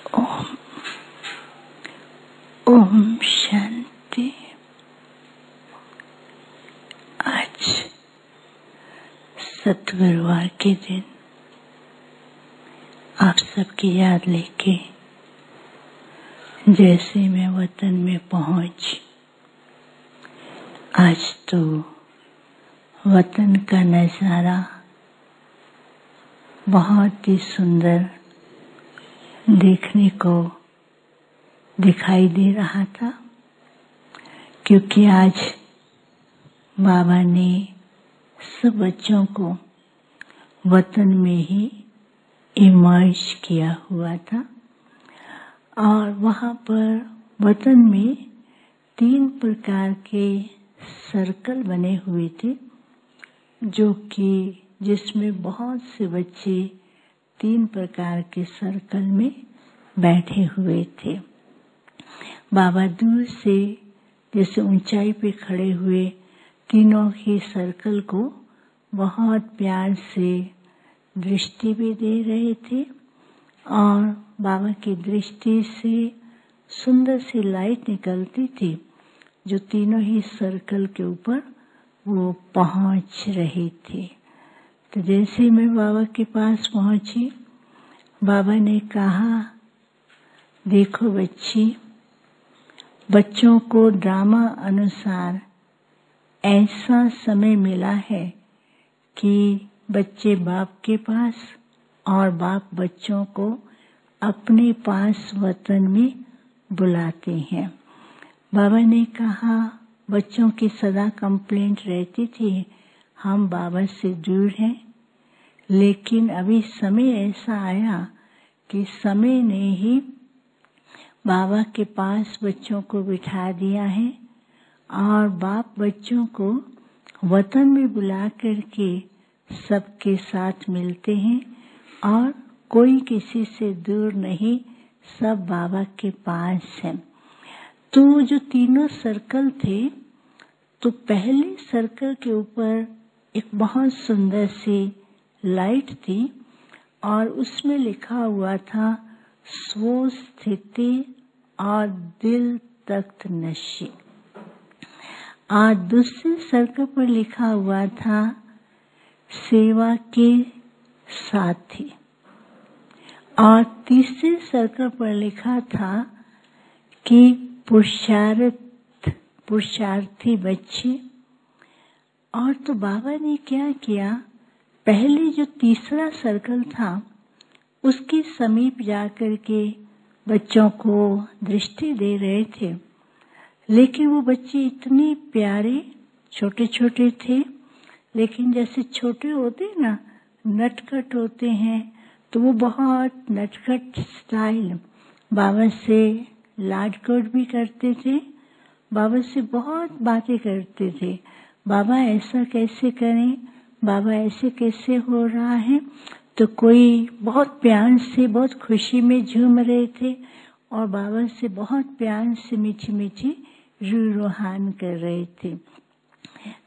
ओम ओम शांति। आज सतगुरुवार के दिन आप सबकी याद लेके जैसे मैं वतन में पहुंच, आज तो वतन का नजारा बहुत ही सुंदर देखने को दिखाई दे रहा था, क्योंकि आज बाबा ने सब बच्चों को वतन में ही इमर्ज किया हुआ था। और वहाँ पर वतन में 3 प्रकार के सर्कल बने हुए थे, जो कि जिसमें बहुत से बच्चे 3 प्रकार के सर्कल में बैठे हुए थे। बाबा दूर से जैसे ऊंचाई पे खड़े हुए तीनों ही सर्कल को बहुत प्यार से दृष्टि भी दे रहे थे, और बाबा की दृष्टि से सुंदर सी लाइट निकलती थी, जो तीनों ही सर्कल के ऊपर वो पहुंच रही थी। तो जैसे मैं बाबा के पास पहुंची, बाबा ने कहा, देखो बच्ची, बच्चों को ड्रामा अनुसार ऐसा समय मिला है कि बच्चे बाप के पास और बाप बच्चों को अपने पास वतन में बुलाते हैं। बाबा ने कहा, बच्चों की सदा कंप्लेंट रहती थी, हम बाबा से दूर हैं, लेकिन अभी समय ऐसा आया कि समय ने ही बाबा के पास बच्चों को बिठा दिया है, और बाप बच्चों को वतन में बुला करके सबके साथ मिलते हैं, और कोई किसी से दूर नहीं, सब बाबा के पास है। तो जो तीनों सर्कल थे, तो पहले सर्कल के ऊपर एक बहुत सुंदर सी लाइट थी, और उसमें लिखा हुआ था स्व स्थिति और दिल तख्त नशी। और दूसरे सर्कल पर लिखा हुआ था सेवा के साथी, और तीसरे सर्कल पर लिखा था कि पुरुषार्थी बच्चे। और तो बाबा ने क्या किया, पहले जो तीसरा सर्कल था उसके समीप जाकर के बच्चों को दृष्टि दे रहे थे, लेकिन वो बच्चे इतने प्यारे छोटे छोटे थे, लेकिन जैसे छोटे होते ना, नटखट होते हैं, तो वो बहुत नटखट स्टाइल बाबा से लाडकोट भी करते थे, बाबा से बहुत बातें करते थे। बाबा ऐसा कैसे करें, बाबा ऐसे कैसे हो रहा है, तो कोई बहुत प्यार से बहुत खुशी में झूम रहे थे, और बाबा से बहुत प्यार से मीठी मीठी रूहान कर रहे थे।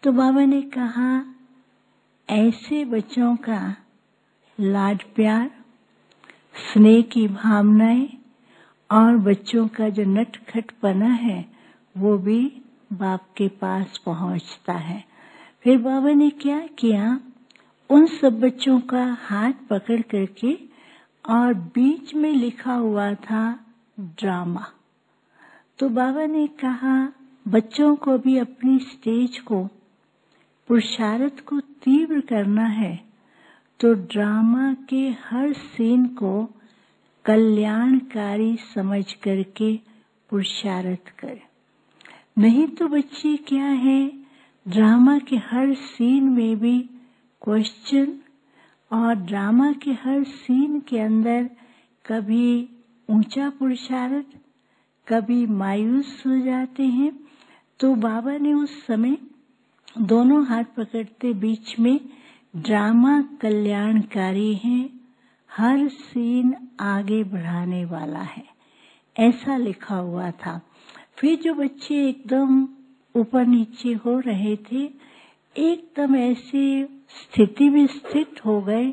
तो बाबा ने कहा, ऐसे बच्चों का लाड प्यार, स्नेह की भावनाएं और बच्चों का जो नटखटपना है, वो भी बाप के पास पहुंचता है। फिर बाबा ने क्या किया, उन सब बच्चों का हाथ पकड़ करके, और बीच में लिखा हुआ था ड्रामा। तो बाबा ने कहा, बच्चों को भी अपनी स्टेज को, पुरुषार्थ को तीव्र करना है, तो ड्रामा के हर सीन को कल्याणकारी समझ करके पुरुषार्थ करें। नहीं तो बच्चे क्या है, ड्रामा के हर सीन में भी क्वेश्चन, और ड्रामा के हर सीन के अंदर कभी ऊंचा पुरुषार्थ, कभी मायूस हो जाते हैं। तो बाबा ने उस समय दोनों हाथ पकड़ते बीच में, ड्रामा कल्याणकारी है, हर सीन आगे बढ़ाने वाला है, ऐसा लिखा हुआ था। फिर जो बच्चे एकदम ऊपर नीचे हो रहे थे, एकदम ऐसी स्थिति में स्थित हो गए,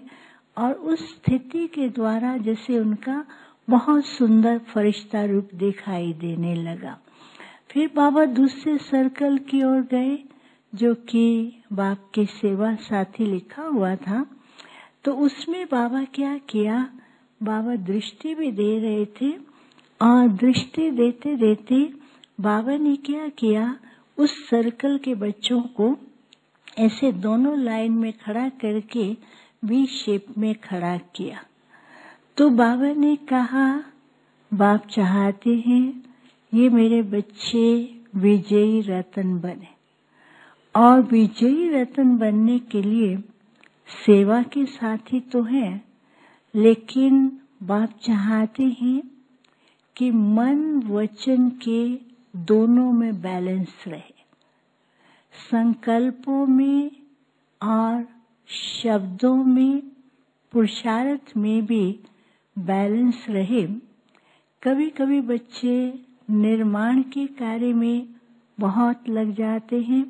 और उस स्थिति के द्वारा जैसे उनका बहुत सुंदर फरिश्ता रूप दिखाई देने लगा। फिर बाबा दूसरे सर्कल की ओर गए जो कि बाप के सेवा साथी लिखा हुआ था। तो उसमें बाबा क्या किया, बाबा दृष्टि भी दे रहे थे और दृष्टि देते देते बाबा ने क्या किया, उस सर्कल के बच्चों को ऐसे दोनों लाइन में खड़ा करके वी शेप में खड़ा किया। तो बाबा ने कहा, बाप चाहते हैं ये मेरे बच्चे विजयी रत्न बने, और विजयी रत्न बनने के लिए सेवा के साथी तो हैं, लेकिन बाप चाहते हैं कि मन वचन के दोनों में बैलेंस रहे, संकल्पों में और शब्दों में, पुरुषार्थ में भी बैलेंस रहे। कभी कभी बच्चे निर्माण के कार्य में बहुत लग जाते हैं,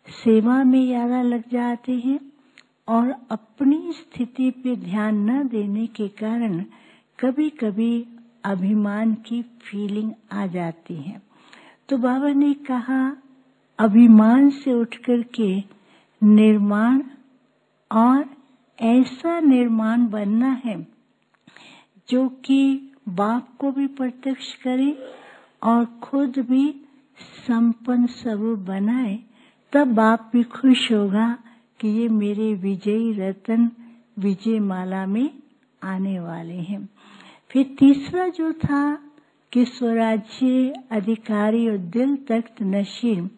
सेवा में ज़्यादा लग जाते हैं और अपनी स्थिति पे ध्यान न देने के कारण कभी कभी अभिमान की फीलिंग आ जाती है। तो बाबा ने कहा, अभिमान से उठकर के निर्माण, और ऐसा निर्माण बनना है जो कि बाप को भी प्रत्यक्ष करे और खुद भी संपन्न स्वरूप बनाए। तब बाप भी खुश होगा कि ये मेरे विजयी रत्न विजय माला में आने वाले हैं। फिर तीसरा जो था कि स्वराज्य अधिकारी और दिल तख्त नशीन,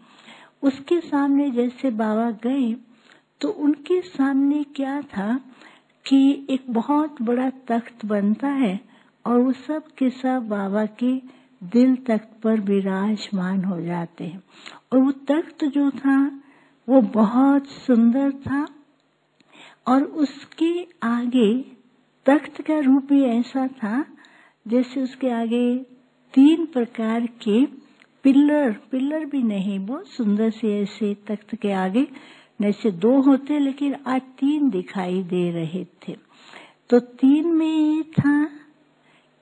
उसके सामने जैसे बाबा गए तो उनके सामने क्या था कि एक बहुत बड़ा तख्त बनता है और वो सब के सब बाबा के दिल तख्त पर विराजमान हो जाते हैं। और वो तख्त जो था वो बहुत सुंदर था और उसके आगे तख्त का रूप भी ऐसा था जैसे उसके आगे 3 प्रकार के पिलर भी नहीं, बहुत सुंदर से ऐसे तख्त के आगे जैसे 2 होते लेकिन आज 3 दिखाई दे रहे थे। तो 3 में ये था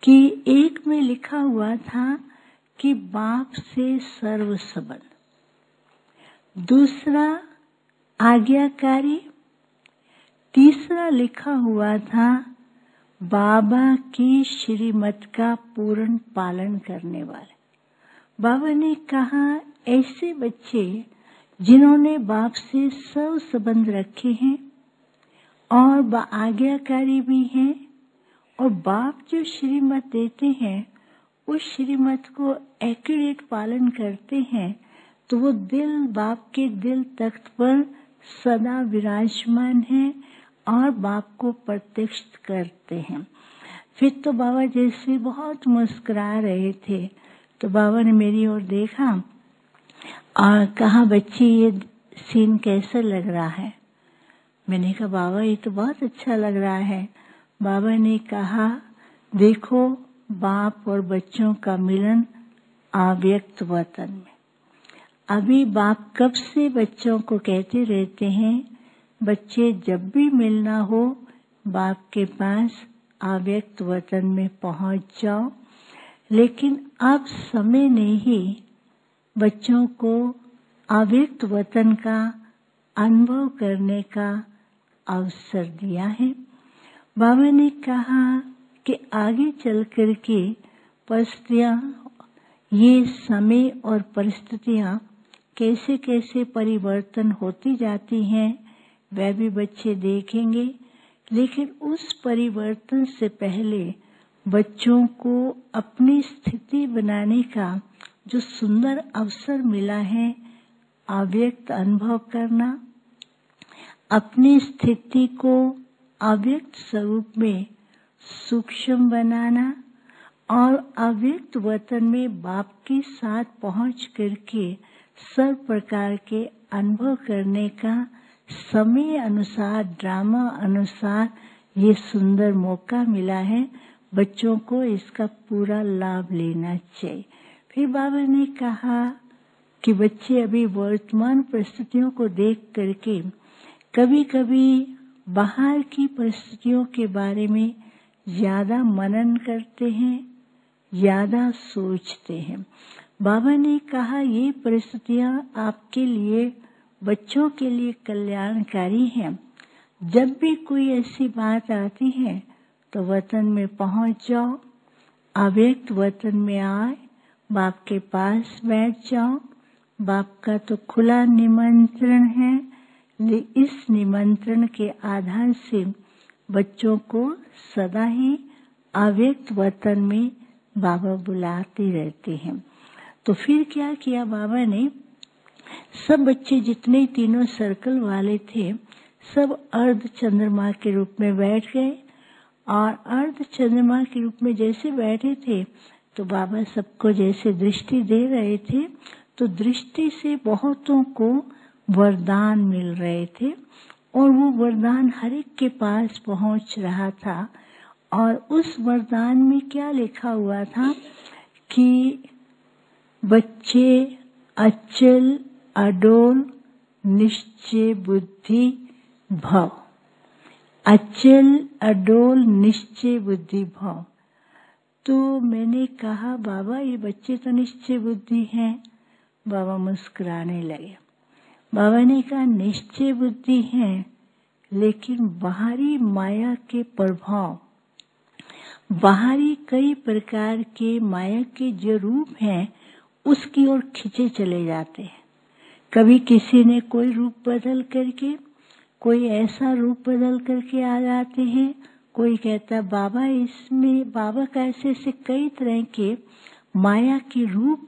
कि एक में लिखा हुआ था कि बाप से सर्व संबंध, दूसरा आज्ञाकारी, तीसरा लिखा हुआ था बाबा की श्रीमत का पूर्ण पालन करने वाले। बाबा ने कहा, ऐसे बच्चे जिन्होंने बाप से सब संबंध रखे हैं और आज्ञाकारी भी हैं और बाप जो श्रीमत देते हैं उस श्रीमत को एक्यूरेट पालन करते हैं, तो वो दिल बाप के दिल तख्त पर सदा विराजमान है और बाप को प्रत्यक्ष करते हैं। फिर तो बाबा जैसे बहुत मुस्कुरा रहे थे, तो बाबा ने मेरी ओर देखा और कहा, बच्ची ये सीन कैसा लग रहा है? मैंने कहा, बाबा ये तो बहुत अच्छा लग रहा है। बाबा ने कहा, देखो बाप और बच्चों का मिलन अव्यक्त वतन में। अभी बाप कब से बच्चों को कहते रहते हैं, बच्चे जब भी मिलना हो बाप के पास अव्यक्त वतन में पहुंच जाओ। लेकिन अब समय ने ही बच्चों को अव्यक्त वतन का अनुभव करने का अवसर दिया है। बाबा ने कहा कि आगे चल कर के परिस्थितियां, ये समय और परिस्थितियां कैसे कैसे परिवर्तन होती जाती हैं वह भी बच्चे देखेंगे। लेकिन उस परिवर्तन से पहले बच्चों को अपनी स्थिति बनाने का जो सुंदर अवसर मिला है, अव्यक्त अनुभव करना, अपनी स्थिति को अव्यक्त स्वरूप में सूक्ष्म बनाना और अव्यक्त वतन में बाप के साथ पहुंच करके सब प्रकार के अनुभव करने का समय अनुसार, ड्रामा अनुसार ये सुंदर मौका मिला है। बच्चों को इसका पूरा लाभ लेना चाहिए। फिर बाबा ने कहा कि बच्चे अभी वर्तमान परिस्थितियों को देख करके कभी कभी बाहर की परिस्थितियों के बारे में ज्यादा मनन करते हैं, ज्यादा सोचते हैं। बाबा ने कहा ये परिस्थितियां आपके लिए, बच्चों के लिए कल्याणकारी हैं। जब भी कोई ऐसी बात आती है तो वतन में पहुंच जाओ, अव्यक्त वतन में आए, बाप के पास बैठ जाओ। बाप का तो खुला निमंत्रण है। इस निमंत्रण के आधार से बच्चों को सदा ही अव्यक्त वतन में बाबा बुलाते रहते हैं। तो फिर क्या किया बाबा ने, सब बच्चे जितने तीनों सर्कल वाले थे सब अर्ध चंद्रमा के रूप में बैठ गए। और अर्ध चंद्रमा के रूप में जैसे बैठे थे तो बाबा सबको जैसे दृष्टि दे रहे थे, तो दृष्टि से बहुतों को वरदान मिल रहे थे और वो वरदान हर एक के पास पहुंच रहा था। और उस वरदान में क्या लिखा हुआ था कि बच्चे अचल अडोल निश्चय बुद्धि भव। अचल अडोल निश्चय बुद्धि भव। तो मैंने कहा बाबा ये बच्चे तो निश्चय बुद्धि हैं। बाबा मुस्कुराने लगे। बाबा ने कहा निश्चय बुद्धि हैं, लेकिन बाहरी माया के प्रभाव, बाहरी कई प्रकार के माया के जो रूप हैं उसकी ओर खींचे चले जाते हैं। कभी किसी ने कोई रूप बदल करके, कोई ऐसा रूप बदल करके आ जाते हैं। कोई कहता बाबा इसमें, बाबा का ऐसे कई तरह के माया के रूप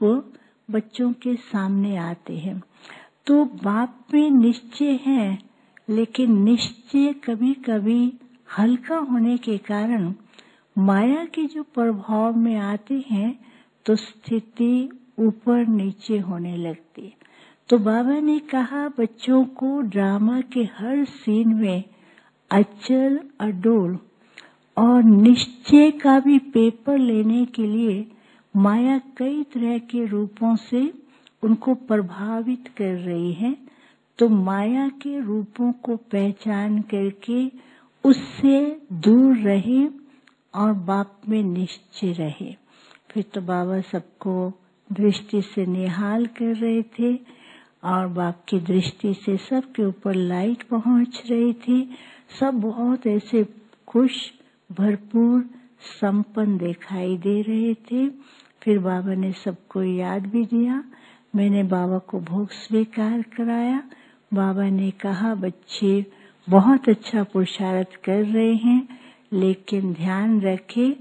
बच्चों के सामने आते हैं। तो बाप में निश्चय है, लेकिन निश्चय कभी कभी हल्का होने के कारण माया के जो प्रभाव में आते हैं तो स्थिति ऊपर नीचे होने लगती है। तो बाबा ने कहा बच्चों को ड्रामा के हर सीन में अचल अडोल और निश्चय का भी पेपर लेने के लिए माया कई तरह के रूपों से उनको प्रभावित कर रही है। तो माया के रूपों को पहचान करके उससे दूर रहे और बाप में निश्चय रहे। फिर तो बाबा सबको दृष्टि से निहाल कर रहे थे और बाप की दृष्टि से सबके ऊपर लाइट पहुंच रही थी। सब बहुत ऐसे खुश, भरपूर, संपन्न दिखाई दे रहे थे। फिर बाबा ने सबको याद भी दिया। मैंने बाबा को भोग स्वीकार कराया। बाबा ने कहा बच्चे बहुत अच्छा पुरुषार्थ कर रहे हैं, लेकिन ध्यान रखें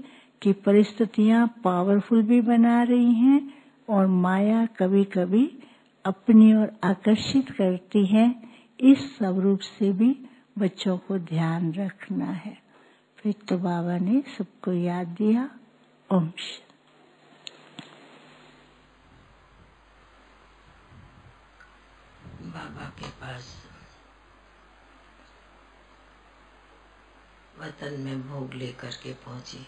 कि परिस्थितियां पावरफुल भी बना रही हैं और माया कभी कभी अपनी ओर आकर्षित करती है। इस स्वरूप से भी बच्चों को ध्यान रखना है। फिर तो बाबा ने सबको याद दिया। ओम शांति। बाबा के पास वतन में भोग लेकर के पहुंची।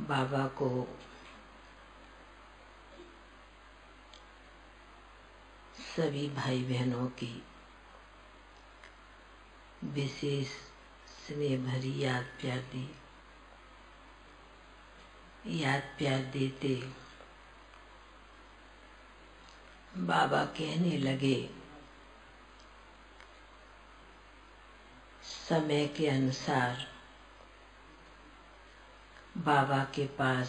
बाबा को सभी भाई बहनों की विशेष स्नेह भरी याद प्यार देते बाबा कहने लगे समय के अनुसार बाबा के पास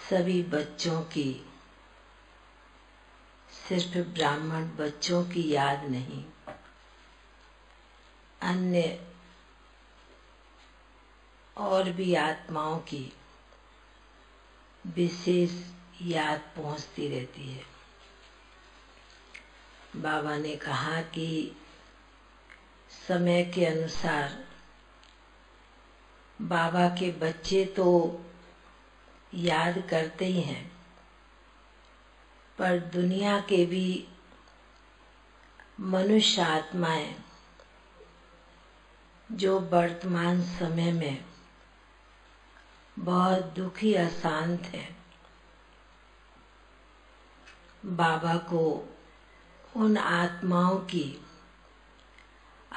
सभी बच्चों की, सिर्फ ब्राह्मण बच्चों की याद नहीं, अन्य और भी आत्माओं की विशेष याद पहुंचती रहती है। बाबा ने कहा कि समय के अनुसार बाबा के बच्चे तो याद करते ही हैं, पर दुनिया के भी मनुष्य आत्माएं जो वर्तमान समय में बहुत दुखी अशांत है, बाबा को उन आत्माओं की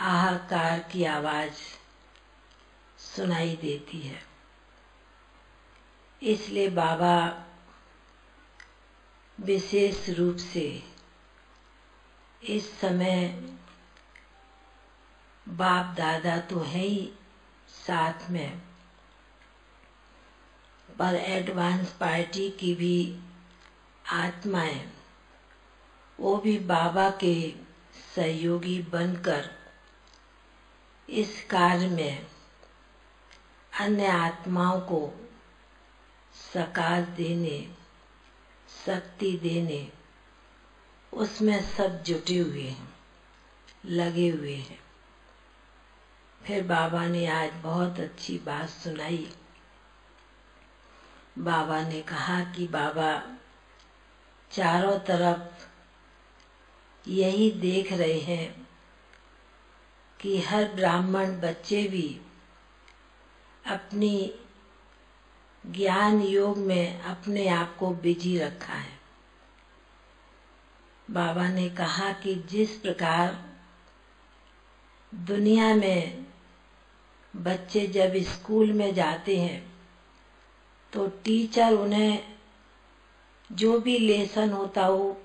हाहाकार की आवाज सुनाई देती है। इसलिए बाबा विशेष रूप से इस समय बाप दादा तो है ही साथ में, पर एडवांस पार्टी की भी आत्माएं वो भी बाबा के सहयोगी बनकर इस कार्य में अन्य आत्माओं को सकाश देने, शक्ति देने, उसमें सब जुटे हुए हैं, लगे हुए हैं। फिर बाबा ने आज बहुत अच्छी बात सुनाई। बाबा ने कहा कि बाबा चारों तरफ यही देख रहे हैं कि हर ब्राह्मण बच्चे भी अपनी ज्ञान योग में अपने आप को बिजी रखा है। बाबा ने कहा कि जिस प्रकार दुनिया में बच्चे जब स्कूल में जाते हैं तो टीचर उन्हें जो भी लेसन होता वो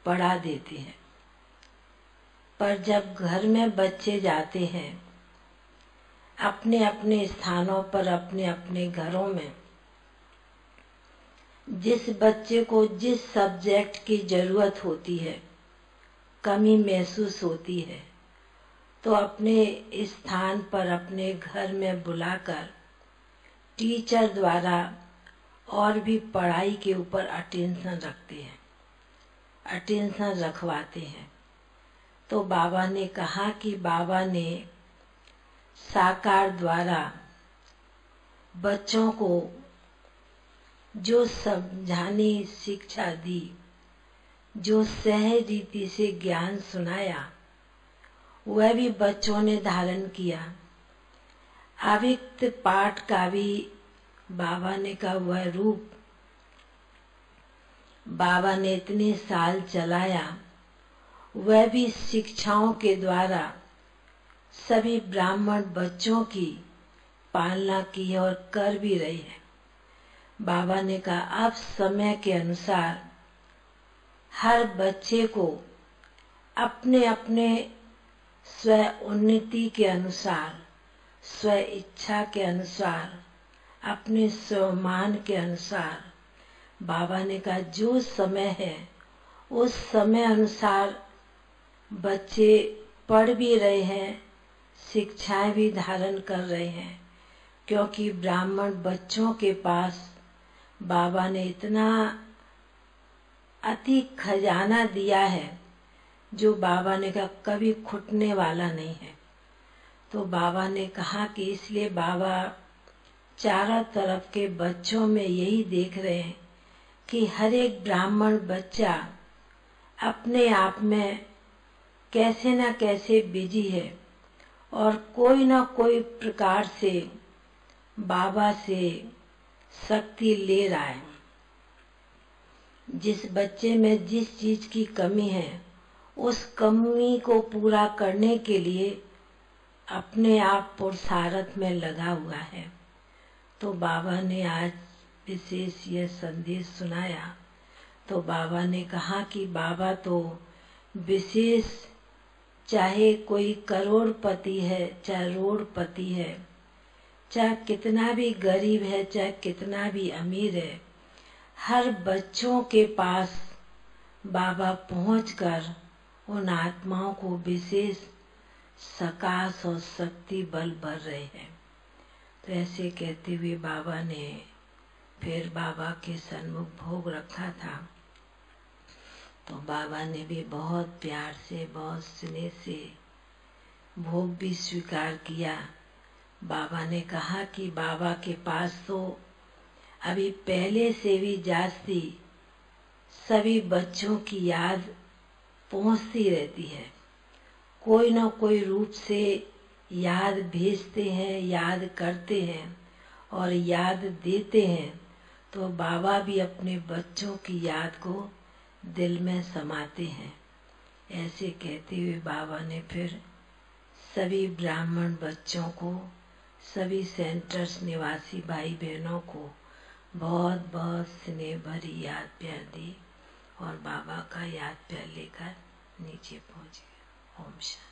पढ़ा देते हैं, पर जब घर में बच्चे जाते हैं अपने अपने स्थानों पर, अपने अपने घरों में, जिस बच्चे को जिस सब्जेक्ट की जरूरत होती है, कमी महसूस होती है, तो अपने स्थान पर अपने घर में बुलाकर टीचर द्वारा और भी पढ़ाई के ऊपर अटेंशन रखते हैं, अटेंशन रखवाते हैं। तो बाबा ने कहा कि बाबा ने साकार द्वारा बच्चों को जो समझाने शिक्षा दी, जो सहज रीति से ज्ञान सुनाया, वह भी बच्चों ने धारण किया। अव्यक्त पाठ का भी बाबा ने का वह रूप बाबा ने इतने साल चलाया, वह भी शिक्षाओं के द्वारा सभी ब्राह्मण बच्चों की पालना की है और कर भी रही है। बाबा ने कहा अब समय के अनुसार हर बच्चे को अपने अपने स्व उन्नति के अनुसार, स्व इच्छा के अनुसार, अपने स्वमान के अनुसार, बाबा ने कहा जो समय है उस समय अनुसार बच्चे पढ़ भी रहे हैं, शिक्षाएं भी धारण कर रहे हैं, क्योंकि ब्राह्मण बच्चों के पास बाबा ने इतना अति खजाना दिया है जो बाबा ने कहा कभी खुटने वाला नहीं है। तो बाबा ने कहा कि इसलिए बाबा चारों तरफ के बच्चों में यही देख रहे हैं कि हर एक ब्राह्मण बच्चा अपने आप में कैसे न कैसे बिजी है और कोई न कोई प्रकार से बाबा से शक्ति ले रहा है। जिस बच्चे में जिस चीज की कमी है उस कमी को पूरा करने के लिए अपने आप पुरुषार्थ में लगा हुआ है। तो बाबा ने आज विशेष यह संदेश सुनाया। तो बाबा ने कहा कि बाबा तो विशेष, चाहे कोई करोड़पति है, चाहे रोड़पति है, चाहे कितना भी गरीब है, चाहे कितना भी अमीर है, हर बच्चों के पास बाबा पहुंचकर उन आत्माओं को विशेष सकाश और शक्ति बल भर रहे हैं। तो ऐसे कहते हुए बाबा ने फिर बाबा के सन्मुख भोग रखा था। तो बाबा ने भी बहुत प्यार से, बहुत स्नेह से भोग भी स्वीकार किया। बाबा ने कहा कि बाबा के पास तो अभी पहले से भी जास्ती सभी बच्चों की याद पहुंचती रहती है, कोई न कोई रूप से याद भेजते हैं, याद करते हैं और याद देते हैं। तो बाबा भी अपने बच्चों की याद को दिल में समाते हैं। ऐसे कहते हुए बाबा ने फिर सभी ब्राह्मण बच्चों को, सभी सेंटर्स निवासी भाई बहनों को बहुत बहुत स्नेह भरी याद प्यार दी और बाबा का याद प्यार लेकर नीचे पहुंच गया। ओम शांति।